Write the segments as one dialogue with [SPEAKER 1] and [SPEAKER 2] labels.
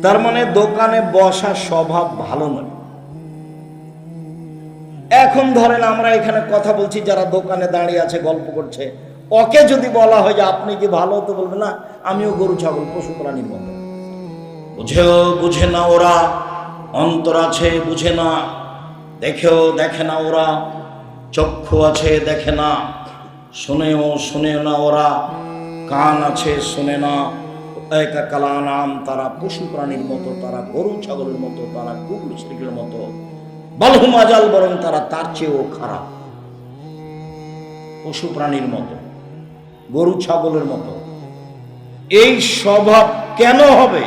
[SPEAKER 1] তার মানে দোকানে বসার স্বভাব ভালো নয়। এখন ধরেন আমরা এখানে কথা বলছি, যারা দোকানে দাঁড়িয়ে আছে গল্প করছে, ওকে যদি বলা হয় যে আপনি কি ভালো, তো বলবে না আমিও গরু ছাগল পশু প্রাণীর মতো। বুঝে না ওরা, অন্তর আছে বুঝে না, দেখে না ওরা, চক্ষু আছে দেখে না, শোনে না ওরা, কান আছে শোনে না। কালা নাম, তারা পশু প্রাণীর মতো, তারা গরু ছাগলের মতো, তারা কুকুর শিরকের মতো, বলহুম আজাল, বরং তারা তার চেয়েও খারাপ। পশু প্রাণীর মতো, গরু ছাগলের মতো। এই স্বভাব কেন হবে?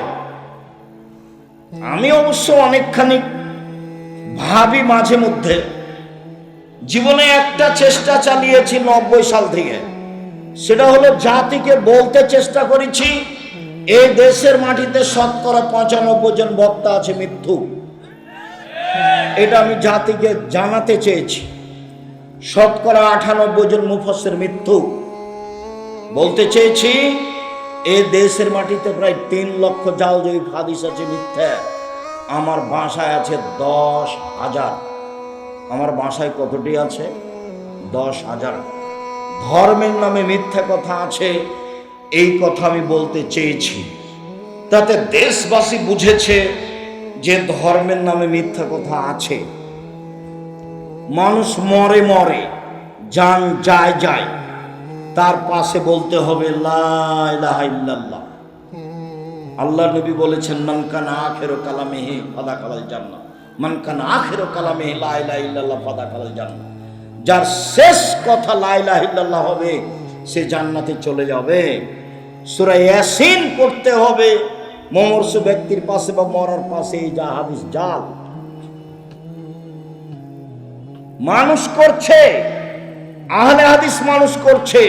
[SPEAKER 1] আমি অবশ্য অনেকখানি ভাবি মাঝে মধ্যে। জীবনে একটা চেষ্টা চালিয়েছি 90 সাল থেকে, সেটা হলো জাতিকে বলতে চেষ্টা করেছি এই দেশের মাটিতে শতকরা 95 জন বক্তা আছে মিথ্যুক। এটা আমি জাতিকে জানাতে চেয়েছি। শতকরা 98 জন মুফাসসির মিথ্যুক। বলতে চেয়েছি এই দেশের মাটিতে প্রায় 3 লক্ষ জালজয়ী হাদিস আছে মিথ্যা। আমার ভাষায় আছে 10,000। আমার ভাষায় কতটি আছে? 10,000। ধর্মের নামে মিথ্যা কথা আছে, এই কথা আমি বলতে চেয়েছি। তাতে দেশবাসী বুঝেছে যে ধর্মের নামে মিথ্যা কথা আছে। মানুষ মরে, জান যায়, তার পাশে বলতে হবে লা ইলাহা ইল্লাল্লাহ। আল্লাহ নবী বলেছেন মান কানা আখিরু কালামিহি ফাদাখালাল জান্নাহ, মান কানা আখিরু কালামিহি লা ইলাহা ইল্লাল্লাহ ফাদাখালাল জান্নাহ। যার শেষ কথা লা ইলাহা ইল্লাল্লাহ হবে সে জান্নাতে চলে যাবে। সূরা ইয়াসিন পড়তে হবে মমর্ষ ব্যক্তির পাশে বা মরার পাশে। এই যা হাদিস জাল মানুষ করছে, আহলে হাদিস মানুষ করছে।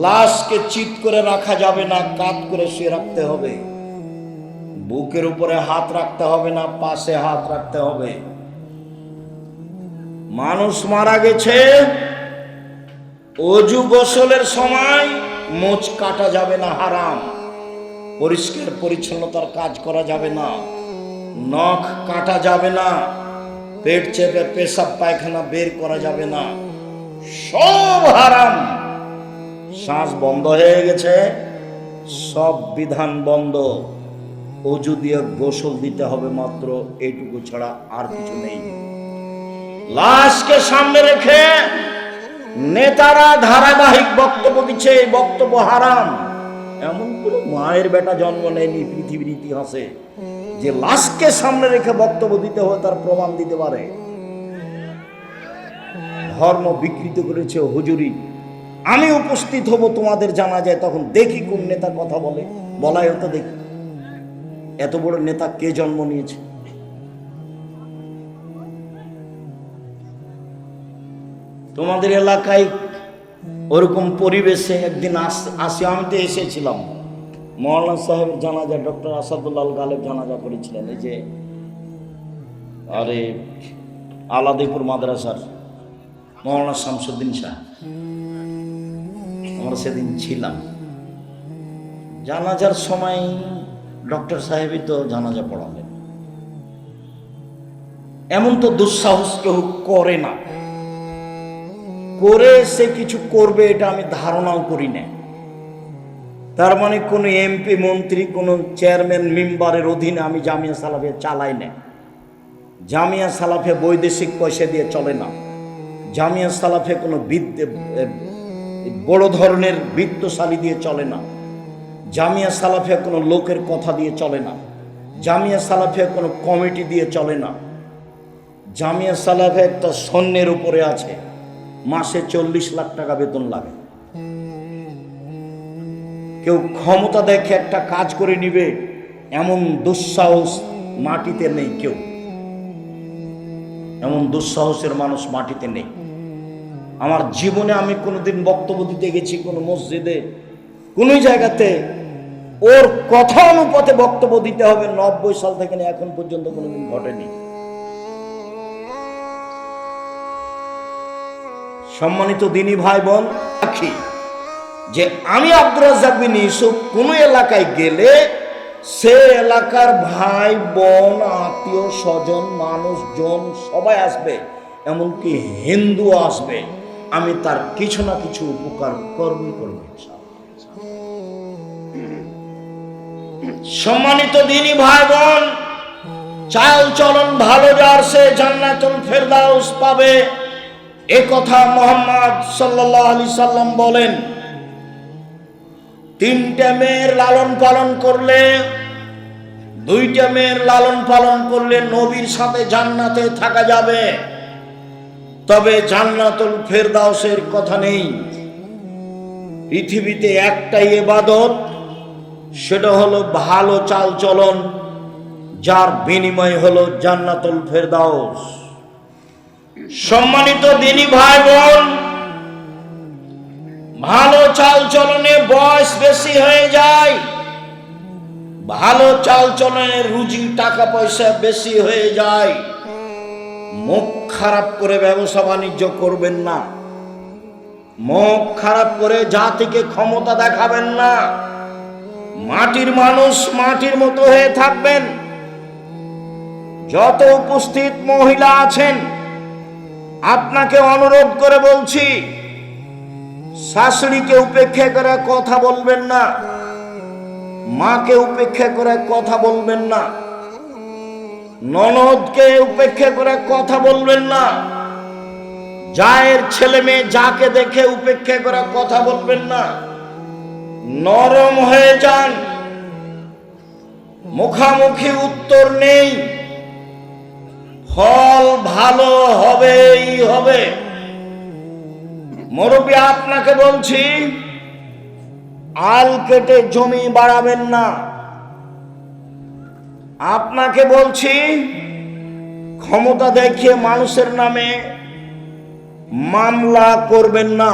[SPEAKER 1] লাশকে চিৎ করে রাখা যাবে না, কাত করে শুয়ে রাখতে হবে। বুকের উপরে হাত রাখতে হবে না, পাশে হাত রাখতে হবে। মানুষ মারা গেছে, অজু গোসলের সময় মোচ কাটা যাবে না, হারাম। পরিষ্কার পরিচ্ছন্নতার কাজ করা যাবে না, নখ কাটা যাবে না, পেট চেপে পেশাব পায়খানা বের করা যাবে না, সব হারাম। শ্বাস বন্ধ হয়ে গেছে, সব বিধান বন্ধ। অজু দিয়ে গোসল দিতে হবে মাত্র, এইটুকু ছাড়া আর কিছু নেই। লাশকে সামনে রেখে নেতারা ধারাবাহিক বক্তব্য দিচ্ছে, এই বক্তব্য হারাম। এমন কোন মায়ের বেটা জন্ম নেয়নি পৃথিবীর ইতিহাসে যে লাশকে সামনে রেখে বক্তব্য দিতে হয় তার প্রমাণ দিতে পারে। ধর্ম বিকৃত করেছে হুজুরি। আমি উপস্থিত হব তোমাদের জানা যায়, তখন দেখি কোন নেতা কথা বলে, বলাই হতো দেখি এত বড় নেতা কে জন্ম নিয়েছে। তোমাদের এলাকায় ওরকম পরিবেশে একদিন আসি, আমি তো এসেছিলাম। মৌলানা সাহেব জানাজা, ডক্টর আসাদুল্লাহ গালেব জানাজা করেছিলেন। এই যে আরে আলাদিপুর মাদ্রাসার মৌলানা শামসুদ্দিন শাহ, আমরা সেদিন ছিলাম। জানাজার সময় ডক্টর সাহেবই তো জানাজা পড়ালেন। এমন তো দুঃসাহস কেউ করে না, করে সে কিছু করবে এটা আমি ধারণাও করি না। তার মানে কোন এমপি মন্ত্রী কোন চেয়ারম্যান মেম্বারের অধীনে আমি জামিয়া সালাফিয়া চালাই না। জামিয়া সালাফিয়া বৈদেশিক পয়সা দিয়ে চলে না। জামিয়া সালাফিয়া কোনো বড় ধরনের বিত্তশালী দিয়ে চলে না। জামিয়া সালাফিয়া কোনো লোকের কথা দিয়ে চলে না। জামিয়া সালাফিয়া কোনো কমিটি দিয়ে চলে না। জামিয়া সালাফিয়া একটা সৈন্যের উপরে আছে, মাসে 40 লাখ টাকা বেতন লাগে। কেউ ক্ষমতা দেখে একটা কাজ করে নিবে এমন দুঃসাহস মাটিতে নেই। কেউ এমন দুঃসাহসের মানুষ মাটিতে নেই। আমার জীবনে আমি কোনোদিন বক্তব্য দিতে গেছি কোনো মসজিদে, কোনো জায়গাতে ওর কথা অনুপাতে বক্তব্য দিতে হবে 90 সাল থেকে এখন পর্যন্ত কোনোদিন ঘটেনি। সম্মানিত দিনী ভাই বোন, রাখি যে আমি আব্দুর রাজ্জাক বিন ইউসুফ কোনো এলাকায় গেলে সে এলাকার ভাই বোন আত্মীয় স্বজন মানুষজন সবাই আসবে, এমনকি হিন্দু আসবে, আমি তার কিছু না কিছু উপকার করবই করব। সম্মানিত দিনী ভাই বোন, চাল চলন ভালো যার সে জান্নাতুল ফেরদাউস পাবে, এ কথা মুহাম্মদ সাল্লাল্লাহু আলাইহি সাল্লাম বলেন। তিনটা মেয়ের লালন পালন করলে, দুইটা মেয়ের লালন পালন করলে নবীর সাথে জান্নাতে থাকা যাবে, তবে জান্নাতুল ফেরদাউসের কথা নেই। পৃথিবীতে একটাই ইবাদত, সেটা হলো ভালো চাল চলন, যার বিনিময় হলো জান্নাতুল ফেরদাউস। সম্মানিত দিনী ভাই বোন, ভালো চাল চলনে বয়স বেশি হয়ে যায়, ভালো চাল চলনে রুজি টাকা পয়সা বেশি হয়ে যায়। মুখ খারাপ করে ব্যবসা বাণিজ্য করবেন না, মুখ খারাপ করে জাতিকে ক্ষমতা দেখাবেন না। মাটির মানুষ মাটির মতো হয়ে থাকবেন। যত উপস্থিত মহিলা আছেন, আপনাকে অনুরোধ করে বলছি, শাশুড়িকে উপেক্ষা করে কথা বলবেন না, মাকে উপেক্ষা করে কথা বলবেন না, ননদকে উপেক্ষা করে কথা বলবেন না, জায়ের ছেলে মেয়ে যাকে দেখে উপেক্ষা করে কথা বলবেন না। নরম হয়ে যান, মুখামুখি উত্তর নেই, ফল ভালো হবেই হবে। মুরব্বী আপনাকে বলছি, আল কেটে জমি বাড়াবেন না। আপনাকে বলছি, ক্ষমতা দেখিয়ে মানুষের নামে মামলা করবেন না।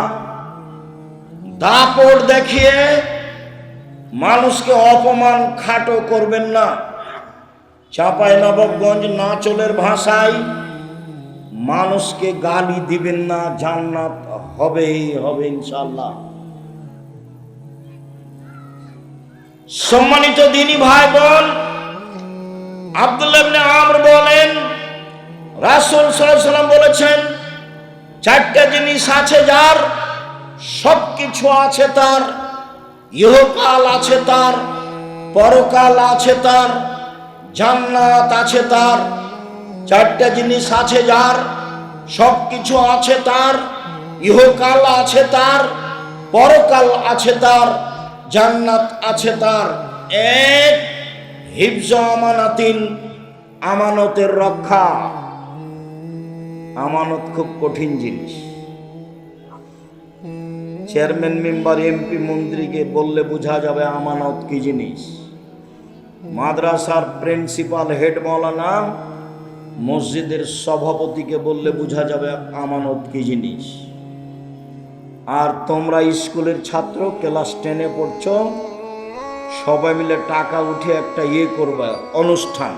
[SPEAKER 1] দাপট দেখিয়ে মানুষকে অপমান খাটো করবেন না। চাঁপাইনবাবগঞ্জ নাচলের ভাষায় মানুষকে গালি দিবেন না, জান্নাত হবেই হবে ইনশাআল্লাহ। সম্মানিত দিনী ভাই বোন, আব্দুল্লাহ ইবনে আমর বলেন, রাসূল সাল্লাল্লাহু আলাইহি ওয়াসাল্লাম বলেছেন, চারটা জিনিস আছে যার, সবকিছু আছে তার, ইহকাল আছে তার, পরকাল আছে তার, জান্নাত আছে তার। চারটা জিনিস আছে যার, সবকিছু আছে তার, ইহকাল আছে তার, পরকাল আছে তার, জান্নাত আছে তার। এক, হিফজ আমানাতিন, আমানতের রক্ষা। আমানত খুব কঠিন জিনিস। চেয়ারম্যান মেম্বার এমপি মন্ত্রীকে বললে বোঝা যাবে আমানত কি জিনিস। মাদ্রাসার প্রিন্সিপাল হেড মাওলানা, মসজিদের সভাপতিকে বললে বোঝা যাবে আমানত কি জিনিস। আর তোমরা স্কুলের ছাত্র, ক্লাস 10-এ পড়ছো, সবাই মিলে টাকা উঠে একটা করবে অনুষ্ঠান,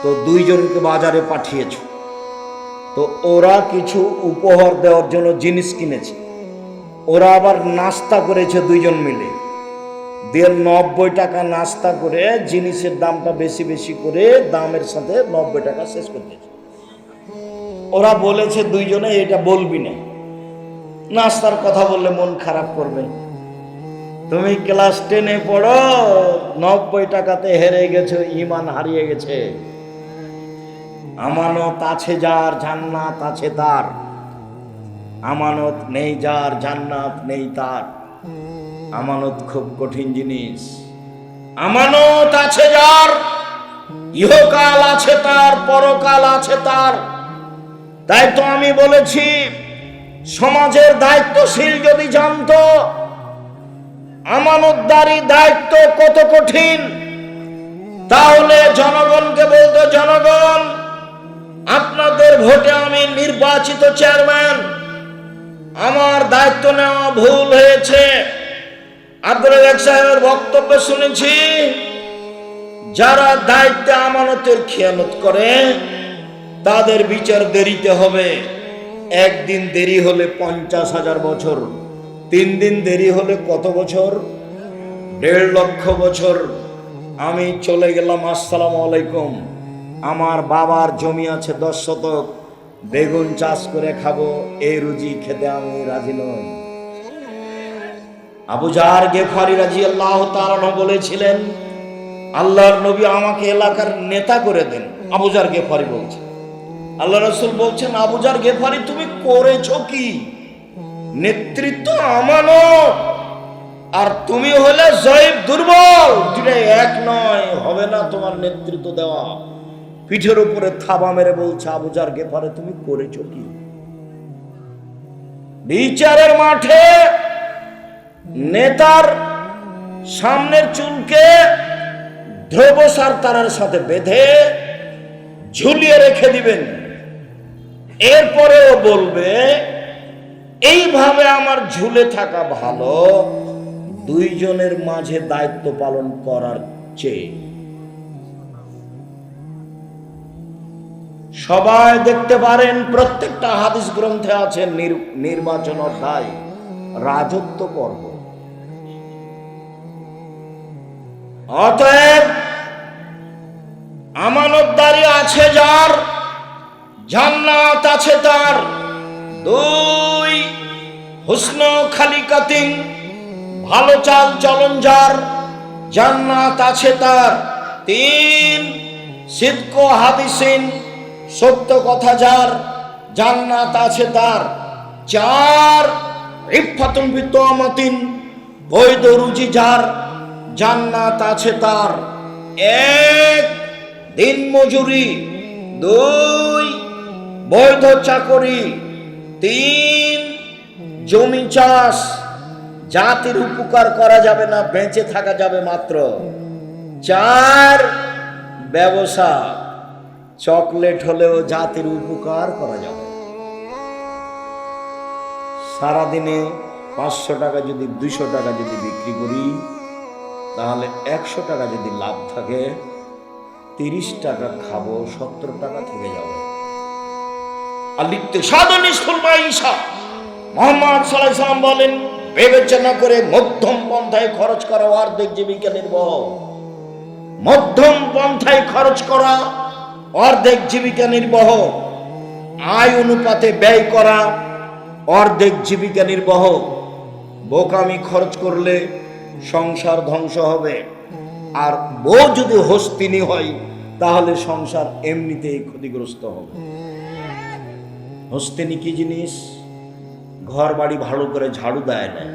[SPEAKER 1] তো দুইজনকে বাজারে পাঠিয়েছো, তো ওরা কিছু উপহার দেওয়ার জন্য জিনিস কিনেছে, ওরা আবার নাস্তা করেছে দুইজন মিলে, দিয়ে 90 টাকা নাস্তা করে জিনিসের দামটা বেশি বেশি করে দামের সাথে 90 টাকা শেষ করতেছে। ওরা বলেছে দুইজনে, এটা বলবি না, নাস্তার কথা বললে মন খারাপ করবে। তুমি ক্লাস 10-এ পড়ো, 90 টাকাতে হেরে গেছো, ঈমান হারিয়ে গেছে। আমানত আছে যার, জান্নাত আছে তার। আমানত নেই যার, জান্নাত নেই তার। আমানত খুব কঠিন জিনিস। আমানত আছে যার, ইহকাল আছে তার, পরকাল আছে তার। তাই তো আমি বলেছি, সমাজের দায়িত্বশীল যদি জানতো আমানতদারি দায়িত্ব কত কঠিন, তাহলে জনগণকে বলতো, জনগণ, আপনাদের ভোটে আমি নির্বাচিত চেয়ারম্যান, আমার দায়িত্ব নেওয়া ভুল হয়েছে। আব্দুল রাজ্জাক সাহেবের বক্তব্য শুনেছি, যারা দায়িত্বে আমানতের খেয়ানত করে তাদের বিচার দেরিতে হবে। একদিন দেরি হলে 50,000 বছর, 3 দিন দেরি হলে কত বছর? 1.5 লক্ষ বছর। আমি চলে গেলাম, আসসালামু আলাইকুম, আমার বাবার জমি আছে 10 শতক, বেগুন চাষ করে খাবো, এই রুজি খেতে আমি রাজি নই। আবু জার গেফারি রাদিয়াল্লাহু তাআলা বলেছিলেন, আল্লাহর নবী আমাকে এলাকার নেতা করে দেন। আবু জার গেফারি বলছে, আল্লাহ রাসূল বলছেন, আবু জার গেফারি তুমি করেছো কি? নেতৃত্ব আমানত, আর তুমি হলে জয়ীব দুর্বল, দুটো এক নয়, হবে না তোমার নেতৃত্ব দেওয়া। পিঠের উপরে থাবা মেরে বলছে, আবু জার গেফারি তুমি করেছো কি? বিচারের মাঠে নেতার সামনের চুলকে ধ্রুবসার তারের সাথে বেঁধে ঝুলিয়ে রেখে দিবেন, এরপরেও বলবে এইভাবে আমার ঝুলে থাকা ভালো দুইজনের মাঝে দায়িত্ব পালন করার চেয়ে। সবাই দেখতে পারেন, প্রত্যেকটা হাদিস গ্রন্থে আছে নির্বাচন অধ্যায়, রাজত্ব পর্ব। অতএব আমানতদারি আছে যার, জান্নাত আছে তার। 2 হুসন খালিকাতিন, ভালো চাল চলন যার, জান্নাত আছে তার। 3 সিদক হাদিসিন, সত্য কথা যার, জান্নাত আছে তার। 4 ইফাতুন বিতমাতিন, বৈধ রুজি যার, জান্নাত আছে তার। 1 দিন মজুরি, 2 বৈধ চাকরি, 3 জমি চাষ, জাতির উপকার করা যাবে না, বেঁচে থাকা যাবে মাত্র। 4 ব্যবসা, চকলেট হলেও জাতির উপকার করা যাবে। সারাদিনে 500 টাকা যদি 200 টাকা যদি বিক্রি করি, তাহলে 100 টাকা যদি লাভ থাকে, 30 টাকা খাবো, 70 টাকা থেকে যাবে। মুহাম্মদ সাল্লাল্লাহু আলাইহি ওয়াসাল্লাম বলেন, বিবেচনা করে মধ্যম পন্থায় খরচ করা অর্ধেক জীবিকা নির্বাহ। মধ্যম পন্থায় খরচ করা অর্ধেক জীবিকা নির্বাহ। আয় অনুপাতে ব্যয় করা অর্ধেক জীবিকা নির্বাহ। বোকামি খরচ করলে সংসার ধ্বংস হবে। আর বউ যদি হস্তিনী হয়, তাহলে সংসার এমনিতেই ক্ষতিগ্রস্ত হবে। হস্তিনী কি জিনিস? ঘর বাড়ি ভালো করে ঝাড়ু দেয় না,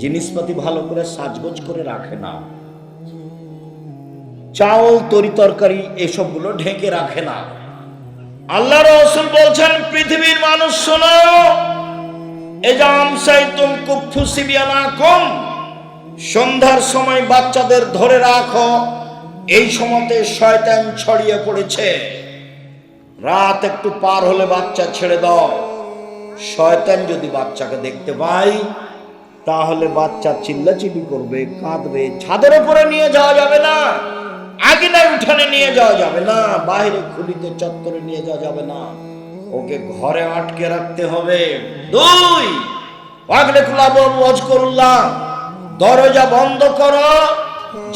[SPEAKER 1] জিনিসপাতি ভালো করে সাজগোজ করে রাখে না, চাউল তরি তরকারি এসবগুলো ঢেকে রাখে না। আল্লাহর রাসূল বলছেন, পৃথিবীর মানুষ শোনো, এজাম সাইতুম কুফু সিবিয়ানাকুম, সন্ধ্যার সময় বাচ্চাদের ধরে রাখো, এই সময়তে শয়তান ছড়িয়ে পড়েছে। রাত একটু পার হলে বাচ্চা ছেড়ে দাও। শয়তান যদি বাচ্চাকে দেখতে পায়, তাহলে বাচ্চা চিল্লাচিল্লি করবে, কাঁদবে। ছাদের উপরে নিয়ে যাওয়া যাবে না, আঙিনায় উঠানে নিয়ে যাওয়া যাবে না, বাইরে খুলিতে চত্বরে নিয়ে যাওয়া যাবে না, ওকে ঘরে আটকে রাখতে হবে। 2 পাগলে কুলাবো ওয়াজকুরুল্লাহ, দরজা বন্ধ করো,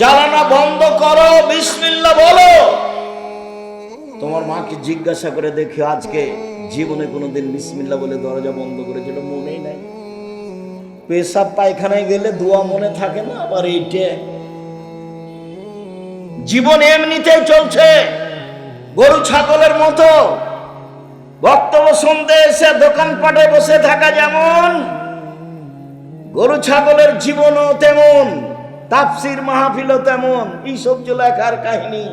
[SPEAKER 1] জানালা বন্ধ করো, বিসমিল্লাহ বলো। তোমার মাকে জিজ্ঞাসা করে দেখি, আজকে জীবনে কোনোদিন বিসমিল্লাহ বলে দরজা বন্ধ করেছিল? মনেই নাই। পেশাব পায়খানায় গেলে দোয়া মনে থাকে না, আবার এইটা। জীবন এমনিতেই চলছে, গরু ছাগলের মতো। বক্তব্য শুনতে এসে দোকানপাটে বসে থাকা যেমন, গরু ছাগলের জীবনও তেমন, তাফসীর মাহফিলও তেমন। এইসব লেখার কাহিনী।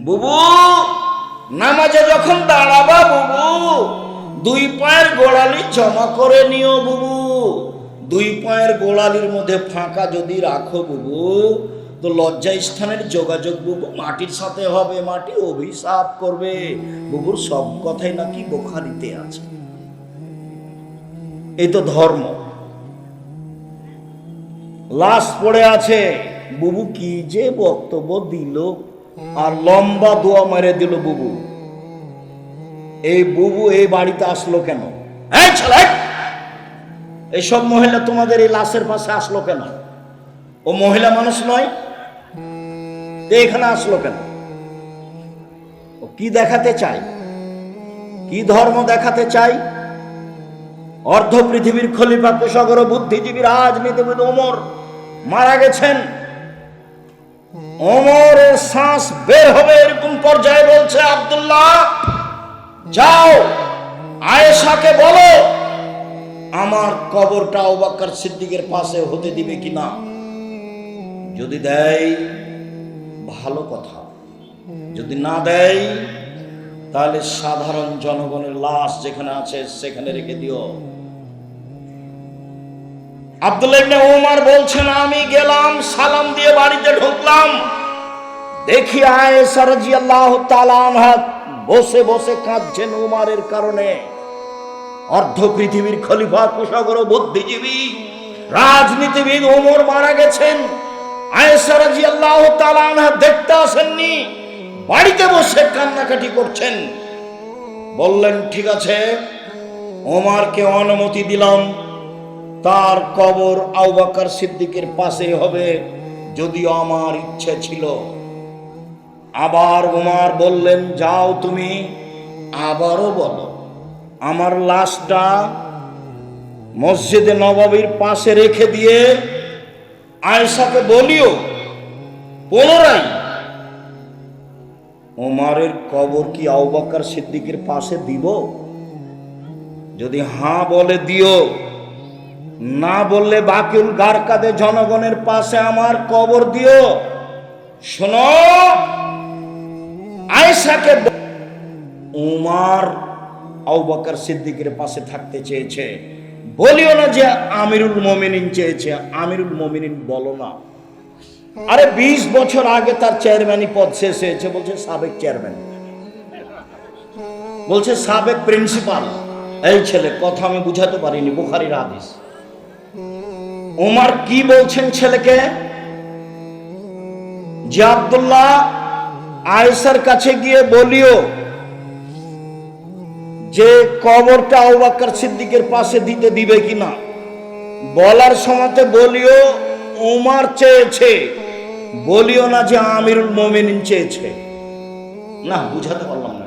[SPEAKER 1] বুবু নামাজে যখন দাঁড়াবা, বুবু 2 পায়ের গোড়ালি জমা করে নিও। বুবু 2 পায়ের গোড়ালির মধ্যে ফাঁকা যদি রাখো, বুবু তো লজ্জা স্থানের যোগাযোগ বুবু মাটির সাথে হবে, মাটি অভিশাপ করবে। বুবুর সব কথাই নাকি বুখারীতে আছে। এই তো ধর্ম। লাশ পড়ে আছে, বুবু কি যে বক্তব্য দিল, আর লম্বা দোয়া মেরে দিল বুবু। এই বুবু এই বাড়িতে আসলো কেন? এই ছেলে, এইসব মহিলা তোমাদের এই লাশের পাশে আসলো কেন? ও মহিলা মানুষ নয়? তো এখানে আসলো কেন? ও কি দেখাতে চাই, কি ধর্ম দেখাতে চাই? অর্ধ পৃথিবীর খলিফা কুশাগর বুদ্ধিজীবী রাজনীতিবিদ ওমর মারা গেছেন। ওমরের শ্বাস বের হবে এরকম পর্যায়ে বলছে, আব্দুল্লাহ যাও আয়েশাকে বলো আমার কবরটা আবু বকর সিদ্দিকের পাশে হতে দিবে কিনা। যদি দেয় ভালো কথা, যদি না দেয় তাহলে সাধারণ জনগণের লাশ যেখানে আছে সেখানে রেখে দিও। আব্দুল্লাহ ইবনে ওমর বলছেন, আমি গেলাম, সালাম দিয়ে বাড়িতে ঢুকলাম, দেখি আয়েশা রাদিয়াল্লাহু তাআলা আনহা বসে বসে কাঁদছেন ওমরের কারণে। অর্ধ পৃথিবীর খলিফা কুশাগর বুদ্ধিজীবী রাজনীতিবিদ ওমর মারা গেছেন। আয়েশা রাদিয়াল্লাহু তাআলা আনহা দেখতে আসেননি, বাড়িতে বসে কান্নাকাটি করছেন। বললেন, ঠিক আছে, ওমরকে অনুমতি দিলাম, তার কবর আবু বকর সিদ্দিকের পাশে হবে, যদিও আমার ইচ্ছে ছিল। আবার ওমর বললেন, যাও তুমি আবারও বলো আমার লাশটা মসজিদে নববীর পাশে রেখে দিয়ে আয়েশাকে বলিও পুনরায় ওমরের কবর কি আবু বকর সিদ্দিকের পাশে দিব। যদি হ্যাঁ বলে দিও, না বললে বাকিউল গারকাদে জনগণের পাশে আমার কবর দিও। শোনো, আয়েশাকে ওমর আবু বকর সিদ্দিকের পাশে থাকতে চেয়েছে, বলিও না যে আমিরুল মুমিনিন চেয়েছে। আমিরুল মুমিনিন বলো না। আরে 20 বছর আগে তার চেয়ারম্যানি পদ শেষ হয়েছে, বলছে সাবেক চেয়ারম্যান, বলছে সাবেক প্রিন্সিপাল। এই ছেলে কথা আমি বুঝাতে পারিনি, বুখারীর হাদিস। ওমর কি বলছেন ছেলেকে, যে আব্দুল্লাহ আয়েশার কাছে গিয়ে বলিও যে কবরটা আবু বকর সিদ্দিকের পাশে দিতে দিবে কিনা। বলার সময়তে বলিও ওমর চেয়েছে, বলিও না যে আমিরুল মুমিনিন চেয়েছে। না, বুঝাতে পারলাম না।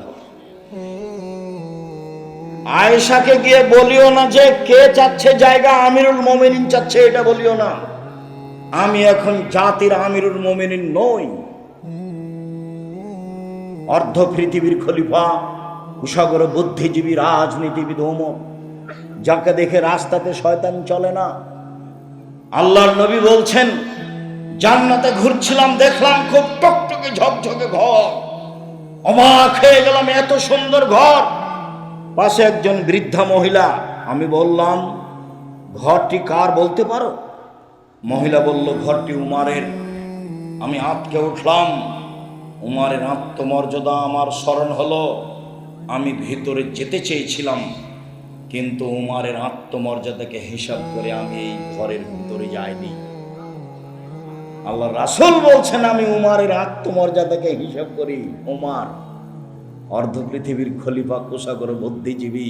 [SPEAKER 1] আয়েশাকে গিয়ে বলিও না যে কে চাচ্ছে জায়গা আমিরুল মুমিনিন চাচ্ছে, এটা বলিও না। আমি এখন জাতির আমিরুল মুমিনিন নই। অর্ধ পৃথিবীর খলিফা কুশাগর বুদ্ধিজীবী রাজনীতিবিদ ওমর, যাকে দেখে রাস্তাতে শয়তান চলে না। আল্লাহর নবী বলছেন, জান্নাতে ঘুরছিলাম, দেখলাম খুব টকটকে ঝকঝকে ঘর, অবাক হয়ে গেলাম, এত সুন্দর ঘর। পাশে একজন বৃদ্ধা মহিলা। আমি বললাম, ঘরটি কার বলতে পারো? মহিলা বলল, ঘরটি উমারের। আমি আঁতকে উঠলাম। উমারের আত্মমর্যাদা আমার স্মরণ হলো। আমি ভিতরে যেতে চেয়েছিলাম, কিন্তু উমারের আত্মমর্যাদাকে হিসাব করে আমি এই ঘরের ভিতরে যাইনি। আল্লাহ রাসূল বলছেন, আমি উমারের আত্মমর্যাদাকে হিসাব করি। উমার অর্ধ পৃথিবীর খলিফা কুশাগর বুদ্ধিজীবী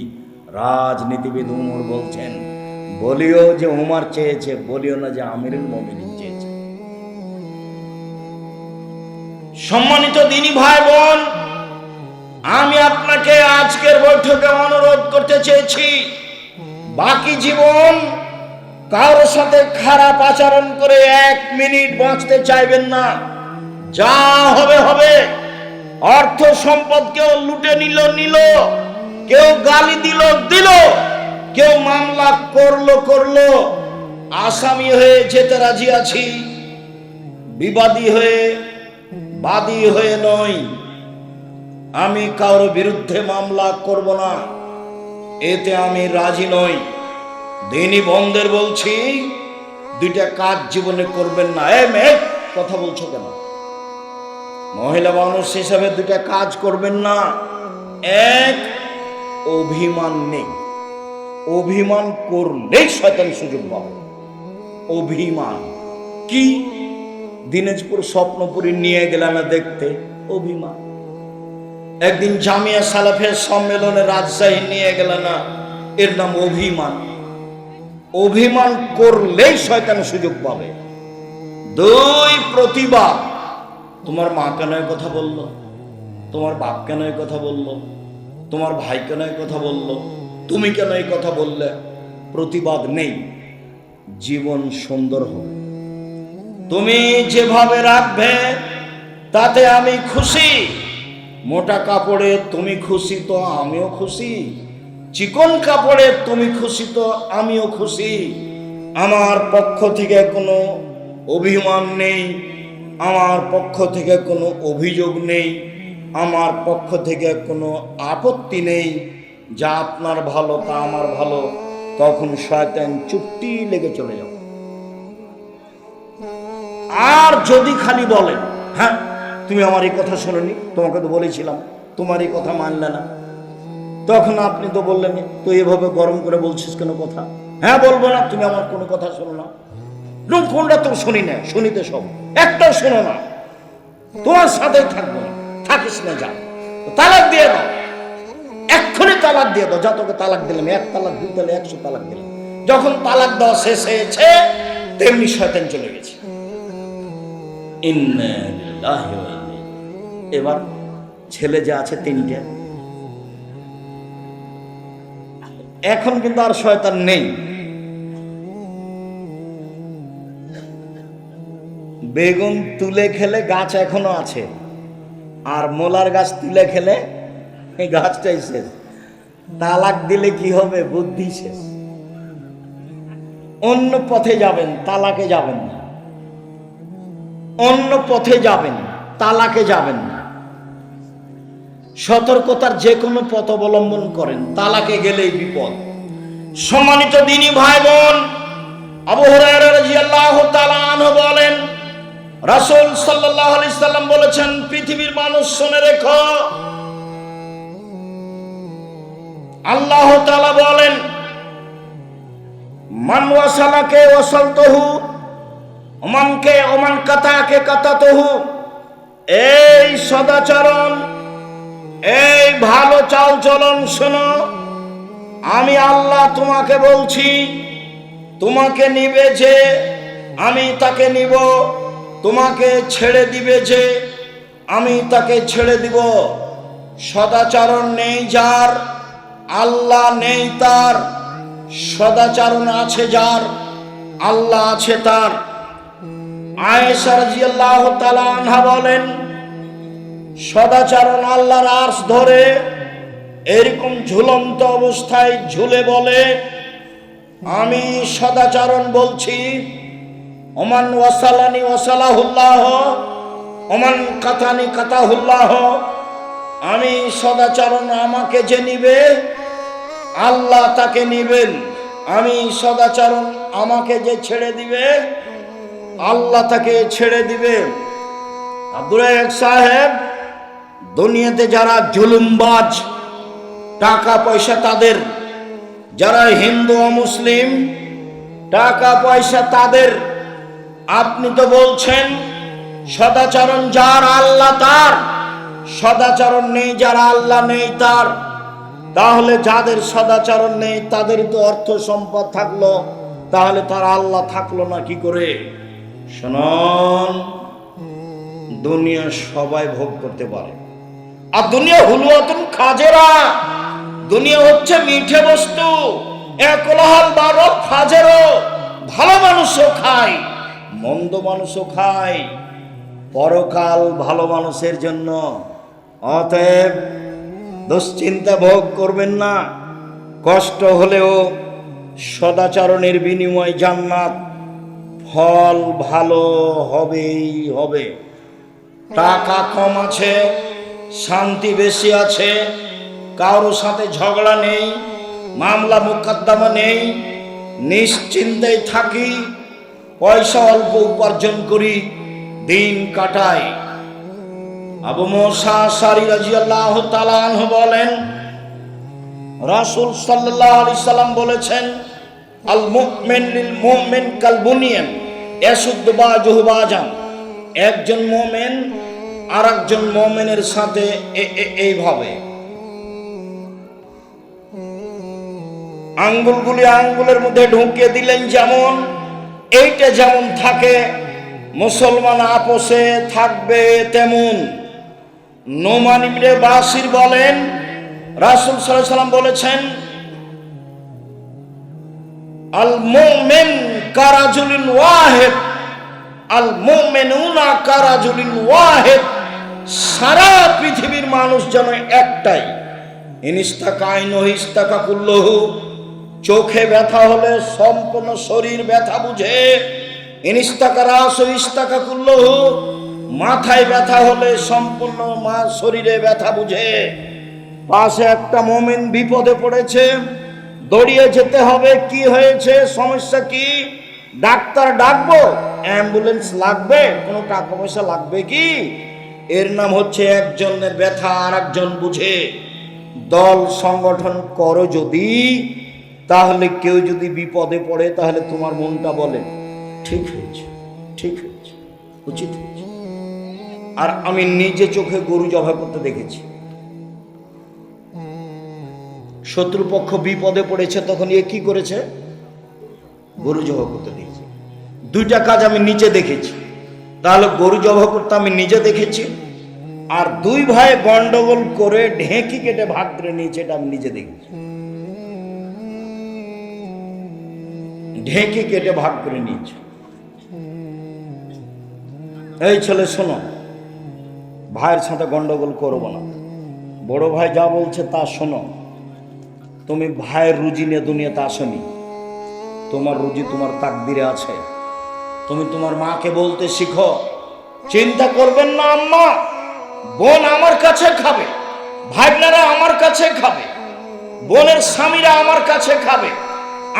[SPEAKER 1] রাজনীতিবিদ উমর বলছেন, বলিও যে উমর চেয়েছে, বলিও না যে আমিরুল মুমিনিন চেয়েছে। সম্মানিত দিনী ভাই বোন, আমি আপনাকে আজকের বৈঠকে অনুরোধ করতে চেয়েছি, বাকি জীবন কারোর সাথে খারাপ আচরণ করে 1 মিনিট বাঁচতে চাইবেন না। যা হবে হবে। অর্থ সম্পদ কেউ লুটে নিল, কেউ গালি দিল, কেউ মামলা করলো। আসামি হয়ে যেতে রাজি আছি, বিবাদী হয়ে, বাদী হয়ে নয়। আমি কারোর বিরুদ্ধে মামলা করব না, এতে আমি রাজি নই। দিনী বন্ধের বলছি, 2টা কাজ জীবনে করবেন না। মেয়ে কথা বলছো কেন? মহিলা মানুষ হিসাবে 2টা কাজ করবেন না। 1, অভিমান নেই। অভিমান করলেই শয়তান সুযোগ পাবে। অভিমান কি? দিনাজপুর স্বপ্নপুরী নিয়ে গেলাম না দেখতে, অভিমান। একদিন জামিয়া সালাফের সম্মেলনে রাজশাহী নিয়ে গেল না, এর নাম অভিমান। অভিমান করলেই শয়তান সুযোগ পাবে। 2, প্রতিবাদ। তোমার মা কেন এই কথা বললো, তোমার বাপ কেন এই কথা বললো, তোমার ভাই কেন এই কথা বললো, তুমি কেন এই কথা বললে? প্রতিবাদ নেই, জীবন সুন্দর হবে। তুমি যেভাবে রাখবে তাতে আমি খুশি। মোটা কাপড়ে তুমি খুশি তো আমিও খুশি, চিকন কাপড়ে তুমি খুশি তো আমিও খুশি। আমার পক্ষ থেকে কোনো অভিমান নেই, আমার পক্ষ থেকে কোনো অভিযোগ নেই, আমার পক্ষ থেকে কোনো আপত্তি নেই। যা আপনার ভালো তা আমার ভালো। তখন শয়তান চুপটি লেগে চলে যাবে। আর যদি খালি বলেন, হ্যাঁ তুমি আমার এই কথা শোনোনি, তোমাকে তো বলেছিলাম, তোমার এই কথা মানলে না, তখন আপনি তো বললেন তো এভাবে গরম করে বলছিস কেন কথা? হ্যাঁ বলবো না, তুমি আমার কোনো কথা শোনো না। কোনটা তো শুনি না, শুনিতে সব, একটাও শোনো না, তোমার সাথেই থাকবো না, থাকিস না, যা তালাক দিয়ে দাও, এক্ষুনি তালাক দিয়ে দাও। যা তোকে তালাক দিলাম, এক তালাক, দুই তালাক, 100 তালাক দিলাম। যখন তালাক দেওয়া শেষ হয়েছে তেমনি শয়তান চলে গেছে। এবার ছেলে যে আছে 3টে, এখন কিন্তু আর শয়তান নেই। বেগুন তুলে খেলে গাছ এখনো আছে, আর মোলার গাছ তুলে খেলে এই গাছটাই শেষ। তালাক দিলে কি হবে? বুদ্ধি শেষ। অন্য পথে যাবেন, তালাকে যাবেন না। অন্য পথে যাবেন, তালাকে যাবেন না। সতর্কতার যে কোনো পথ অবলম্বন করেন, তালাকে গেলেই বিপদ। সম্মানিত দিনী ভাই বোন, আবু হুরায়রা রাদিয়াল্লাহু তাআলা আনহু বলেন, রাসূল সাল্লাল্লাহু আলাইহি সাল্লাম বলেছেন, পৃথিবীর মানুষ শুনে রেখো, আল্লাহ তাআলা বলেন, মান ওয়াসালাকে ওয়াসালতুহু ওমান কাতাকে কাতাতুহু। এই সদাচরণ, এই ভালো চালচলন শোনো, আমি আল্লাহ তোমাকে বলছি, তোমাকে নিবে যে আমি তাকে নিব, তোমাকে ছেড়ে দিবে যে আমি তাকে ছেড়ে দিব। সদাচরণ নেই যার, আল্লাহ নেই তার। সদাচরণ আছে যার, আল্লাহ আছে তার। আয়েশা রাদিয়াল্লাহু তাআলা আনহা বলেন, সদাচরণ আল্লাহর আরশ ধরে এরকম ঝুলন্ত অবস্থায় ঝুলে বলে, আমি সদাচরণ বলছি, ওমান ওয়াসালানি ওয়াসালাহুল্লাহ, ওমান কাতানি কাতাহুল্লাহ। আমি সদাচরণ, আমাকে যে নিবে আল্লাহ তাকে নিবেন। আমি সদাচরণ, আমাকে যে ছেড়ে দিবে আল্লাহ তাকে ছেড়ে দিবে। আব্দুল রাজ্জাক সাহেব, দুনিয়াতে যারা জুলুমবাজ, টাকা পয়সা তাদের, যারা হিন্দু ও মুসলিম, টাকা পয়সা তাদের। আপনি তো বলছেন সদাচরণ যার আল্লাহ তার, সদাচরণ নেই যার আল্লাহ নেই তার। তাহলে যাদের সদাচরণ নেই তাদের তো অর্থ সম্পদ থাকলো, তাহলে তার আল্লাহ থাকলো না কি করে? শুনুন, দুনিয়া সবাই ভোগ করতে পারে, আর দুনিয়া হুলুয়াতুন খাজেরা, দুনিয়া হচ্ছে মিঠে বস্তু, একলাহাল বারত ফাজেরও। ভালো মানুষও খায়, মন্দ মানুষও খায়, পরকাল ভালো মানুষের জন্য। অতএব দুশ্চিন্তা ভোগ করবেন না, কষ্ট হলেও সদাচরণের বিনিময় জান্নাত, ফল ভালো হবেই হবে। টাকা কম আছে, শান্তি বেশি আছে, কারোর সাথে ঝগড়া নেই, মামলা মোকদ্দমা নেই, নিশ্চিন্তেই থাকি, পয়সা অল্প উপার্জন করি, দিন কাটাই। আবু মুসা আশআরী রাদিয়াল্লাহু তাআলা আনহু বলেন, রাসূল সাল্লাল্লাহু আলাইহি সাল্লাম বলেছেন, আল মুমিন লিল মুমিন কাল বুনিয়ান ইয়াশুদ্দু বাযুহু বাযান। একজন মুমিন আর একজন মুমিনের সাথে এইভাবে আঙ্গুলগুলি আঙ্গুলের মধ্যে ঢুকিয়ে দিলেন, যেমন এইটা যেমন থাকে মুসলমান আপোষে থাকবে তেমন। নোমান ইবনে বাশির বলেন, রাসূল সাল্লাল্লাহু আলাইহি ওয়াসাল্লাম বলেছেন, আল মুমিন কারাজুলিন ওয়াহিদ, আল মুমিনুনা কারাজুলিন ওয়াহিদ। সারা পৃথিবীর মানুষ যেন একটাই। ইনিস্তাকা আইনহু ইস্তাকা কুল্লুহু। চোখে ব্যথা হলে সম্পূর্ণ শরীর ব্যথা বুঝে। ইনিস্তাকা রাসু ইস্তাকা কুল্লুহু। মাথায় ব্যথা হলে সম্পূর্ণ শরীরে ব্যথা বুঝে। পাশে একটা মুমিন বিপদে পড়েছে, দৌড়িয়ে যেতে হবে। কি হয়েছে, সমস্যা কি? ডাক্তার ডাকবো? অ্যাম্বুলেন্স লাগবে? কোনো টাকা পয়সা লাগবে কি? এর নাম হচ্ছে একজনের ব্যথা আর একজন বুঝে। দল সংগঠন করো যদি, তাহলে কেউ যদি বিপদে পড়ে তাহলে তোমার মনটা বলে ঠিক হয়েছে, ঠিক হয়েছে, উচিত হয়েছে। আর আমি নিজে চোখে গরু জবাই করতে দেখেছি। শত্রুপক্ষ বিপদে পড়েছে, তখন এ কি করেছে? গরু জবাই করতে দেখেছি। দুইটা কাজ আমি নিজে দেখেছি। তাহলে গরু জবাই করতে আমি নিজে দেখেছি, আর দুই ভাই গন্ডগোল করে ঢেঁকি কেটে ভাগ করে নিয়েছে, এটা আমি নিজে দেখেছি। ঢেঁকি কেটে ভাগ করে নিয়েছে। এই ছেলে শোনো, ভাইয়ের সাথে গন্ডগোল করবো না। বড় ভাই যা বলছে তা শোনো। তুমি ভাইয়ের রুজি নিয়ে দুনিয়াতে আসনি। তোমার রুজি তোমার তাকদিরে আছে। তুমি তোমার মাকে বলতে শিখো, চিন্তা করবেন না আম্মা, বোন আমার কাছে খাবে, ভাইনারা আমার কাছে খাবে, বোনের স্বামীরা আমার কাছে খাবে,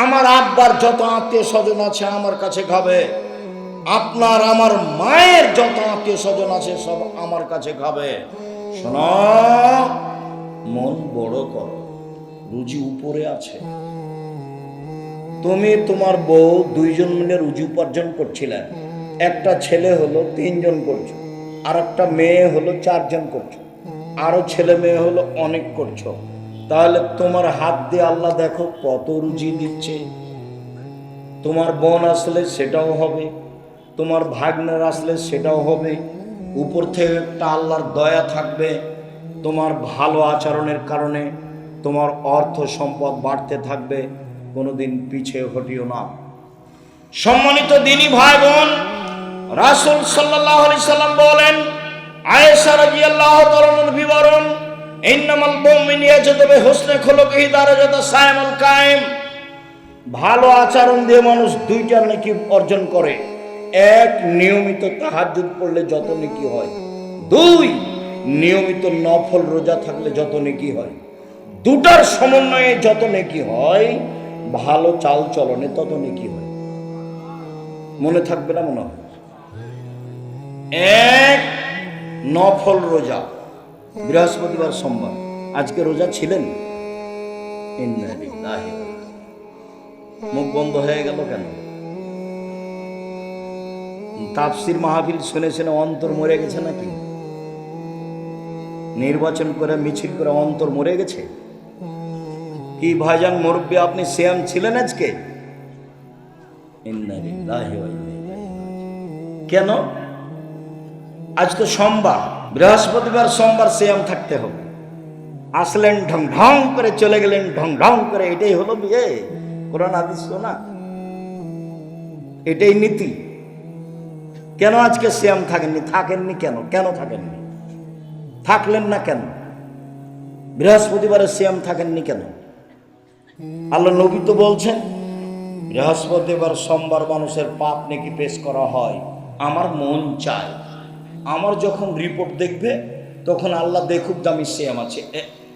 [SPEAKER 1] আমার আব্বার যত আত্মীয় স্বজন আছে আমার কাছে খাবে, আপনার আমার মায়ের যত আত্মীয় স্বজন আছে সব আমার কাছে খাবে। শোনো, মন বড় করো, রুজি উপরে আছে। তুমি তোমার বউ দুইজন মিলে রুজি উপার্জন করছিলেন। একটা ছেলে হলো 3 জন করছো, আর একটা মেয়ে হলো 4 জন করছো, আরো ছেলে মেয়ে হলো অনেক করছো। তাহলে তোমার হাত দিয়ে আল্লাহ দেখো কত রুজি দিচ্ছে। তোমার বোন আসলে সেটাও হবে, তোমার ভাগ্নের আসলে সেটাও হবে। উপর থেকে একটা আল্লাহর দয়া থাকবে। তোমার ভালো আচরণের কারণে তোমার অর্থ সম্পদ বাড়তে থাকবে। কোনোদিন পিছিয়ে হটিও না। সম্মানিত দিনী ভাই বোন, রাসূল সাল্লাল্লাহু আলাইহি সাল্লাম বলেন, আয়েশা রাদিয়াল্লাহু তাআলার বিবরণ, ইন্নামাল মুমিনু ইয়াজদু বিহুসনি খুলুকিহি দারাজাতা সায়ামুল কায়েম। ভালো আচরণ দিয়ে মানুষ দুইটা নেকি অর্জন করে। এক, নিয়মিত তাহাজ্জুদ পড়লে যত নেকি হয়। 2, নিয়মিত নফল রোজা থাকলে যত নেকি হয়। দুটার সমন্বয়ে যত নেকি হয়, ভালো চাল চলনে তত নেকি হয়। মনে থাকবে না? মনে হয়। এক, নফল রোজা, বৃহস্পতিবার সোমবার। আজকে রোজা ছিলেন? মুখ বন্ধ হয়ে গেল কেন? তাফসির মাহফিল শুনে শুনে অন্তর মরে গেছে নাকি? নির্বাচন করে মিছিল করে অন্তর মরে গেছে কি? ভাইজান মুরব্বী, আপনি সিয়াম ছিলেন আজকে? কেন? আজ তো সোমবার, বৃহস্পতিবার সোমবার সিয়াম থাকতে হবে। আসলেন ঢং ঢং করে, চলে গেলেন ঢং ঢং করে। এটাই হলো বিয়ে? কোরআন হাদিস না, এটাই নীতি। কেন আজকে সিয়াম থাকেননি? থাকেননি কেন? কেন থাকেননি? থাকলেন না কেন? বৃহস্পতিবারে সিয়াম থাকেননি কেন? আল্লাহ নবী তো বলছেন, বৃহস্পতিবার সোমবার মানুষের পাপ নেকি পেশ করা হয়। আমার মন চায়, আমার যখন রিপোর্ট দেখবে তখন আল্লাহ দেখুক যে আমি সিয়াম আছে।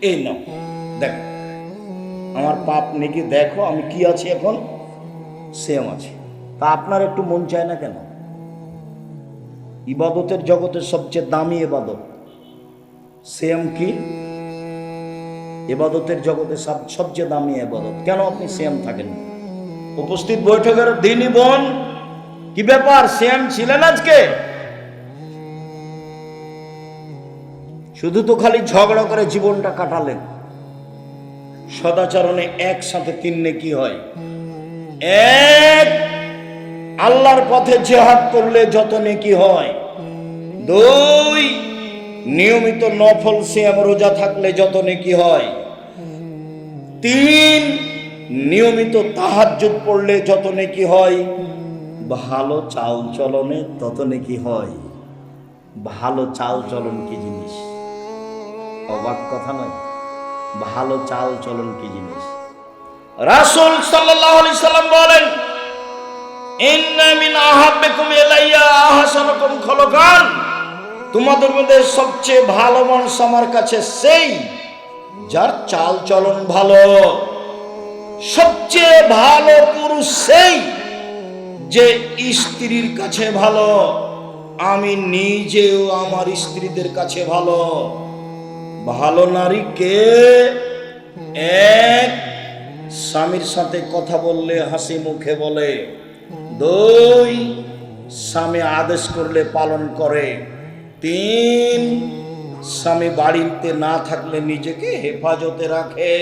[SPEAKER 1] এই নাও দেখো, আমার পাপ নেকি দেখো, আমি কি আছি এখন? সিয়াম আছে। তা আপনার একটু মন চায় না কেন? ইবাদতের জগতের সবচেয়ে দামি ইবাদত সিয়াম। কি ইবাদতের জগতে সবচেয়ে দামি ইবাদত, কেন আপনি সিয়াম থাকেন? উপস্থিত বৈঠকের দিনই বোন, কি ব্যাপার, সিয়াম ছিলেন আজকে? শুধু তো খালি ঝগড়া করে জীবনটা কাটালেন। সদাচরণে একসাথে 3 নেকি হয়। এক, আল্লাহর পথে জিহাদ করলে যত নেকি হয়। 2, নিয়মিত নফল সিয়াম রোজা থাকলে যত নেকি হয়। 3, নিয়মিত তাহাজ্জুদ পড়লে যত নেকি হয়। ভালো চাল চলনে তত নেকি হয়। ভালো চাল চলন কি জিনিস? অবাক কথা নয়? ভালো চাল চলন কি জিনিস? রাসূল সাল্লাল্লাহু আলাইহি সাল্লাম বলেন, ইন্না মিন আহাব্বিকুম ইলাইয়া আহসানুকুম খুলুকান, তোমাদের মধ্যে সবচেয়ে ভালো মানুষ আমার কাছে সেই যার চাল চলন ভালো। সবচেয়ে ভালো পুরুষ সেই যে স্ত্রীর কাছে ভালো। আমি নিজেও আমার স্ত্রীদের কাছে ভালো। ভালো নারী কে? 1, স্বামীর সাথে কথা বললে হাসি মুখে বলে। 2, স্বামী আদেশ করলে পালন করে। 3, স্বামী বাড়িতে না থাকলে নিজেকে হেফাজতে রাখে।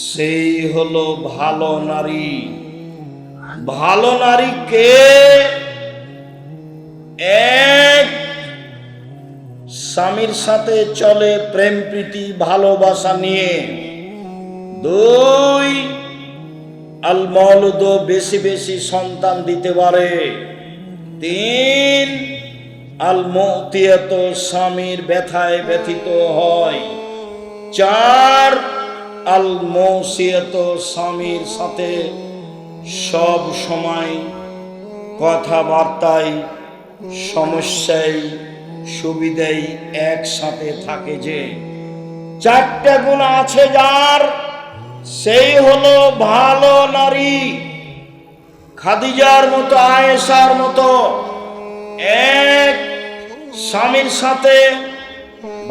[SPEAKER 1] সেই হলো ভালো নারী। ভালো নারী কে? 1, স্বামীর সাথে চলে প্রেম প্রীতি ভালোবাসা নিয়ে। 2, আল মাউলুদ, বেশি বেশি সন্তান দিতে পারে। 3, আল মুতিয়াত, স্বামীর ব্যথায় ব্যথিত হয়। 4, আল মৌসিয়াত, স্বামীর সাথে সব সময় কথাবার্তায় সমস্যায় সুবিধায় একসাথে থাকে। যে 4টে গুণ আছে যার, সেই হলো ভালো নারী। খাদিজার মতো, আয়েশার মতো 1, স্বামীর সাথে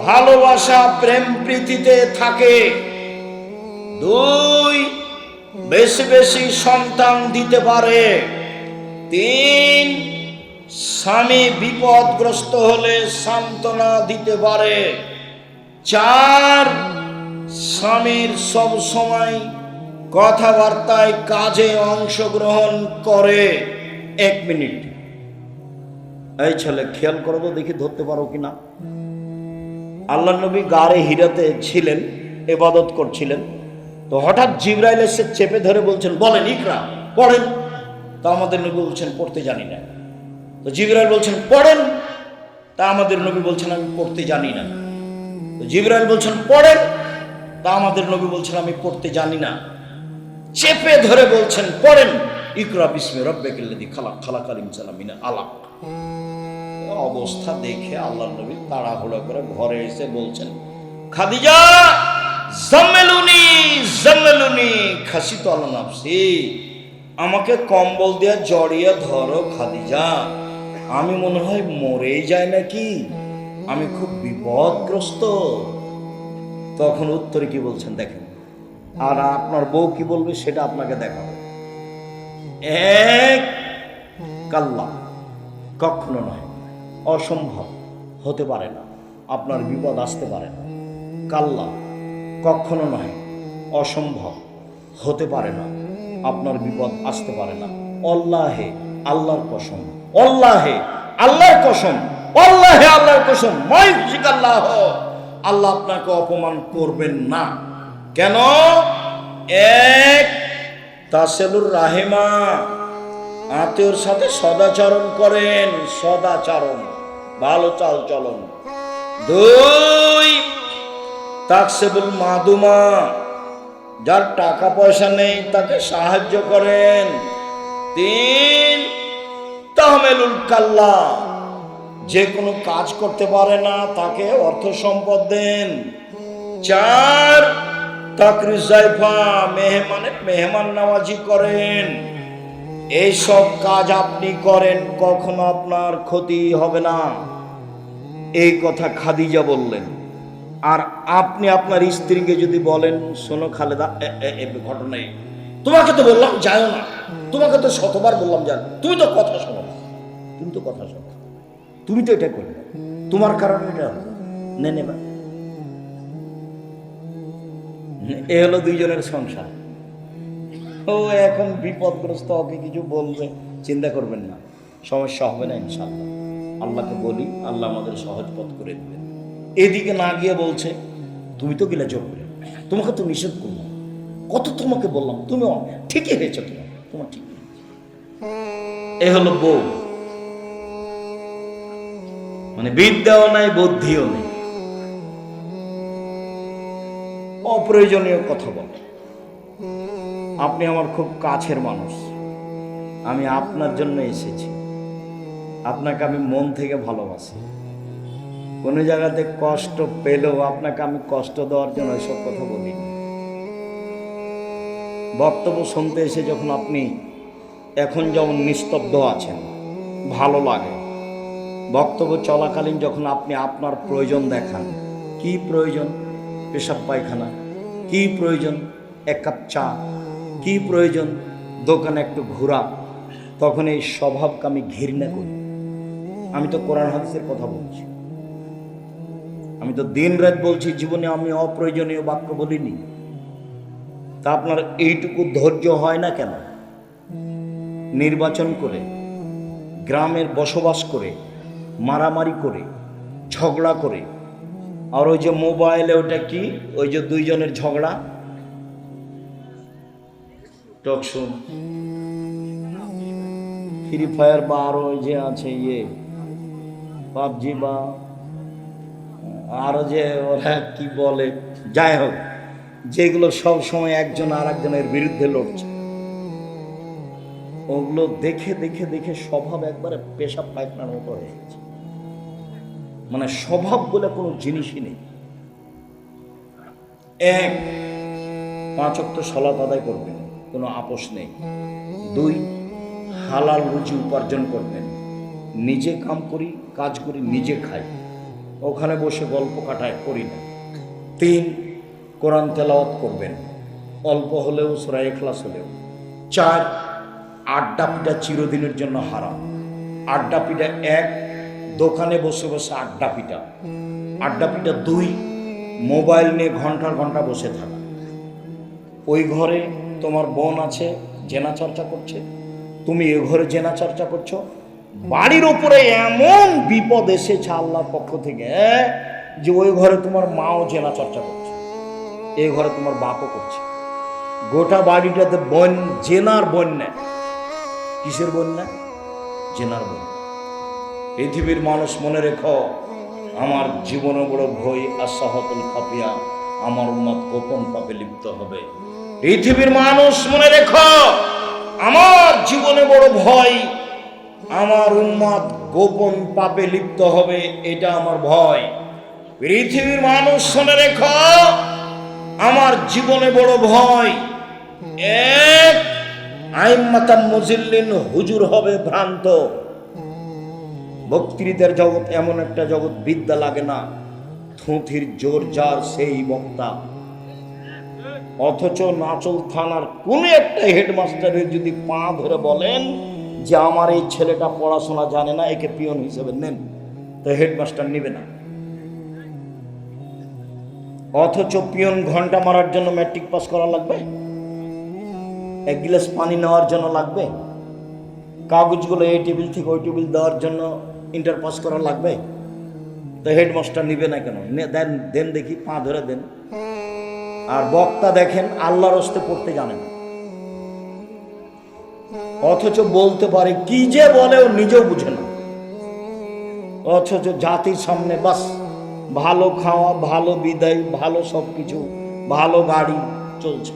[SPEAKER 1] ভালোবাসা প্রেম প্রীতিতে থাকে। 2, বেশি বেশি সন্তান দিতে পারে। 3, স্বামী বিপদগ্রস্ত হলে সান্ত্বনা দিতে পারে। 4, স্বামীর সব সময় কথাবার্তায় কাজে অংশগ্রহণ করে। 1 মিনিট, এই ছেলে খেয়াল করো তো দেখি ধরতে পারো কিনা। আল্লাহ নবী গারে হিরাতে ছিলেন, ইবাদত করছিলেন। তো হঠাৎ জিবরাইল এসে চেপে ধরে বলছেন, বলেন ইকরা, পড়েন। তা আমাদের নবী বলছেন পড়তে জানি না। তো জিবরাইল বলছেন পড়েন। তা আমাদের নবী বলছেন আমি পড়তে জানি না। তো জিবরাইল বলছেন পড়েন। তা আমাদের নবী বলছেন আমি পড়তে জানি না। চেপে ধরে বলছেন পড়েন, ইকরা বিসমি রাব্বিকাল্লাযী খালাক, খালাকাল ইনসানা মিন আলাক। অবস্থা দেখে আল্লাহ নবী তাড়াহুড়ো করে ঘরে এসে বলছেন, খাদিজা জাম্মেলুনি জাম্মেলুনি খাসিতু আলা নাফসি, আমাকে কম্বল দিয়ে জড়িয়ে ধরো খাদিজা, আমি মনে হয় মরেই যায় নাকি, আমি খুব বিপদগ্রস্ত। তখন উত্তরে কি বলছেন দেখেন, আর আপনার বউ কি বলবে সেটা আপনাকে দেখাবো। 1, কাল্লা, কখনো নয়, অসম্ভব, হতে পারে না, আপনার বিপদ আসতে পারে না। কাল্লা, কখনো নয়, অসম্ভব, হতে পারে না, আপনার বিপদ আসতে পারে না। আল্লাহে, আল্লাহর কসম, আল্লাহে, আল্লাহর কসম, আল্লাহে, আল্লাহর কসম, মাইফিকাল্লাহ, আল্লাহ আপনাকে অপমান করবেন না। কেন? 1, তাসেলুর রাহিমা, আত্মীয়র সাথে সদাচরণ করেন, সদাচরণ, ভালো চাল চলন। 2, তাকসেবুল মাদুমা, যার টাকা পয়সা নেই তাকে সাহায্য করেন। 3, তাহমেলুল কাল্লা, যে কোনো কাজ করতে পারে না তাকে অর্থ সম্পদ দেন। 4, তাকরিজ জাইফা, মেহমানের মেহমান নওয়াজি করেন। এইসব কাজ আপনি করেন, কখনো আপনার ক্ষতি হবে না। এই কথা খাদিজা বললেন। আর আপনি আপনার স্ত্রীকে যদি বলেন, শোনো খালেদা, ঘটনায় তোমাকে তো বললাম যাও না, তোমাকে তো শতবার বললাম যাও, তুমি তো কথা শোনো না, তুমি তো কথা শোনো, তুমি তো এটা করবে, তোমার কারণে এটা নেবা। এ হলো দুইজনের সংসার। ও এখন বিপদগ্রস্ত, ওকে কিছু বলবে, চিন্তা করবেন না, সমস্যা হবে না ইনশাআল্লাহ। আল্লাহকে বলি, আল্লাহ আমাদের সহজ পথ করে দেবেন। এদিকে না গিয়ে বলছে তুমি তো গেলে জোর করে, তোমাকে তো নিষেধ করলাম, কত তোমাকে বললাম, তুমি ঠিকই হয়েছে, তোমার ঠিক এ হলো বউ, মানে বিদ্যাও নাই বুদ্ধিও নেই, অপ্রয়োজনীয় কথা বলে। আপনি আমার খুব কাছের মানুষ, আমি আপনার জন্য এসেছি, আপনাকে আমি মন থেকে ভালোবাসি, কোনো জায়গাতে কষ্ট পেলেও আপনাকে আমি কষ্ট দেওয়ার জন্য এসব কথা বলি। বক্তব্য শুনতে এসে যখন আপনি এখন যেমন নিস্তব্ধ আছেন, ভালো লাগে, বক্তব্য চলাকালীন যখন আপনি আপনার প্রয়োজন দেখান, কি প্রয়োজন, পেশাব পায়খানা, কি প্রয়োজন, এক কাপ চা, কি প্রয়োজন, দোকানে একটু ঘোরা, তখন এই স্বভাবকে আমি ঘৃণা করি। আমি তো কোরআন হাদিসের কথা বলছি, আমি তো দিন রাত বলছি, জীবনে আমি অপ্রয়োজনীয় বাক্য বলিনি। তা আপনার এইটুকু ধৈর্য হয় না কেন? নির্বাচন করে, গ্রামের বসবাস করে, মারামারি করে, ঝগড়া করে, আর ওই যে মোবাইলে ওটা কি, ওই যে দুইজনের ঝগড়া, টকশো, ফ্রি ফায়ার বা আরো ওই যে আছে পাবজি বা আরো যে ওরা কি বলে, যাই হোক, যেগুলো সব সময় একজন আর একজনের বিরুদ্ধে লড়ছে, ওগুলো দেখে দেখে দেখে স্বভাব একবারে পেশাব পায়খানার মতো হয়ে গেছে। মানে স্বভাব বলে কোনো জিনিসই নেই। এক, 5 ওয়াক্ত সালাত আদায় করবেন, কোনো আপোষ নেই। 2, হালাল রুজি উপার্জন করবেন, নিজে কাজ করি, নিজে খাই, ওখানে বসে গল্প কাটায় করি না। 3, কোরআন তেলাওয়াত করবেন, অল্প হলেও, সূরা ইখলাস হলেও। 4, আড্ডা পিটা চিরদিনের জন্য হারাম। আড্ডা পিটা 1, দোকানে বসে বসে আড্ডা পিটা। 2, মোবাইল নিয়ে ঘন্টার ঘন্টা বসে থাকা। ওই ঘরে তোমার বোন আছে, জেনা চর্চা করছে, তুমি এ ঘরে জেনা চর্চা করছো। বাড়ির উপরে এমন বিপদ এসেছে আল্লাহর পক্ষ থেকে যে ওই ঘরে তোমার মাও জেনা চর্চা করছে, এই ঘরে তোমার বাপও করছে। গোটা বাড়িটাতে জেনার বন্যা। কিসের বন্যা? জেনার বন্যা। পৃথিবীর মানুষ মনে রেখো, আমার জীবনে বড় ভয়, আসাহতুল খাফিয়া, আমার উম্মত গোপন পাপে লিপ্ত হবে। পৃথিবীর মানুষ মনে রেখো, আমার জীবনে বড় ভয়, আমার উম্মত গোপন পাপে লিপ্ত হবে, এটা আমার ভয়। পৃথিবীর মানুষ শুনে রেখো, আমার জীবনে বড় ভয়, এক, আইম্মাতাম মুজিল্লিন, হুজুর হবে ভ্রান্ত। বক্তৃতার জগৎ এমন একটা জগৎ, বিদ্যা লাগে না, থুথির জোর যার সেই বক্তা। অথচ নাচল থানার কোন একটা হেডমাস্টারের যদি পা ধরে বলেন যে আমার এই ছেলেটা পড়াশোনা জানে না, একে পিয়ন হিসেবে নেন, তো হেডমাস্টার নেবে না। অথচ পিয়ন ঘন্টা মারার জন্য ম্যাট্রিক পাস করা লাগবে, 1 গ্লাস পানি নেওয়ার জন্য লাগবে, কাগজগুলো এই টেবিল থেকে ওই টেবিল দেওয়ার জন্য ইন্টার পাস করা লাগবে, তো হেডমাস্টার নিবে না কেন? দেন দেখি, পা ধরে দেন। আর বক্তা দেখেন আল্লাহর হস্তে পড়তে জানে না, অথচ বলতে পারে, কি যে বলে ও নিজেও বুঝে না। অথচ জাতির সামনে বাস ভালো খাওয়া, ভালো বিদায়, ভালো সবকিছু, ভালো গাড়ি চলছে।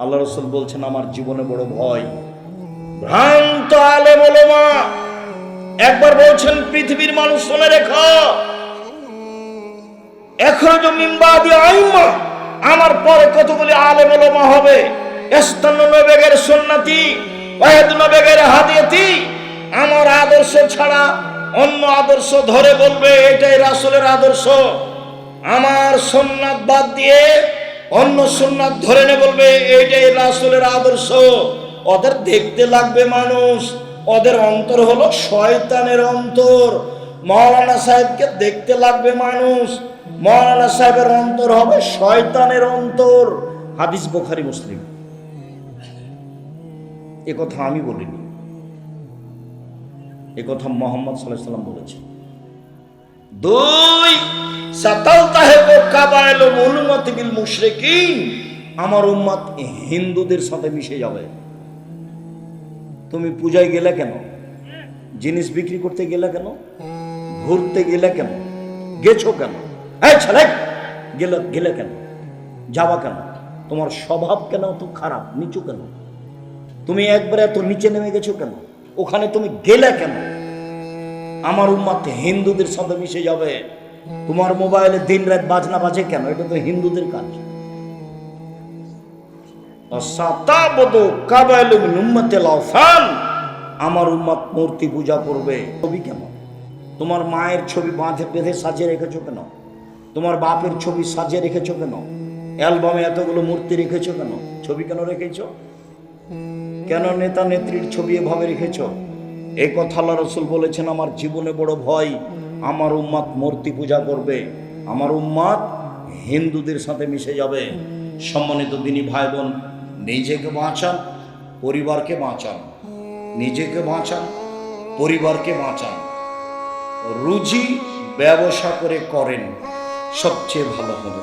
[SPEAKER 1] আল্লাহ রাসূল বলছেন, আমার জীবনে বড় ভয়। ভ্রান্ত আলেম ওলামা একবার বলছেন, পৃথিবীর মানুষ শুনে রেখো, এখরজু মিন বাদি আইম্মা, আমার পরে কতগুলি আলেম ওলামা হবে, ইস্তান্নু বিগাইর সুন্নতি ওয়া ইয়াদুনু বিগাইর হাদিয়াতি, আমার আদর্শ ছাড়া অন্য আদর্শ ধরে বলবে এটাই রাসূলের আদর্শ, আমার সুন্নাত বাদ দিয়ে অন্য সুন্নাত ধরে নে বলবে এটাই রাসূলের আদর্শ। ওদের দেখতে লাগবে মানুষ, ওদের অন্তর হলো শয়তানের অন্তর। মাওলানা সাহেবকে দেখতে লাগবে মানুষ, মাওলানা সাহেবের অন্তর হবে শয়তানের অন্তর। হাদিস বুখারী মুসলিম। এ কথা আমি বলিনি, এ কথা মোহাম্মদ সাল্লাল্লাহু আলাইহি সাল্লাম বলেছেন। দুই, সাতালতাহিকু কাবাইলুল উম্মতি বিল মুশরিকিন, আমার উম্মত হিন্দুদের সাথে মিশে যাবে। তুমি পূজায় গেলে কেন? জিনিস বিক্রি করতে গেলে কেন? ঘুরতে গেলে কেন? গেছো কেন? এই ছেলে, গেলে কেন? যাবা কেন? তোমার স্বভাব কেন তো খারাপ, নিচু কেন? তুমি একবারে এত নিচে নেমে গেছো কেন? ওখানে তুমি গেলে কেন? আমার উম্মত হিন্দুদের সাথে মিশে যাবে। তোমার মোবাইলে দিন রাত বাজনা বাজে কেন? এটা তো হিন্দুদের কাজ। আমার উম্মত মূর্তি পূজা করবে। ছবি কেন? তোমার মায়ের ছবি বেঁধে সাজিয়ে রেখেছো কেন? তোমার বাপের ছবি সাজিয়ে রেখেছো কেন? অ্যালবামে এতগুলো মূর্তি রেখেছো কেন? ছবি কেন রেখেছো? কেন নেতা নেত্রীর ছবি এভাবে রেখেছো? এই কথা আল্লাহ রাসূল বলেছেন, আমার জীবনে বড় ভয়, আমার উম্মত মূর্তি পূজা করবে, আমার উম্মত হিন্দুদের সাথে মিশে যাবে। সম্মানিত দিনী ভাই বোন, নিজেকে বাঁচান, পরিবারকে বাঁচান। নিজেকে বাঁচান, পরিবারকে বাঁচান। রুজি ব্যবসা করে করেন, সবচেয়ে ভালো হবে।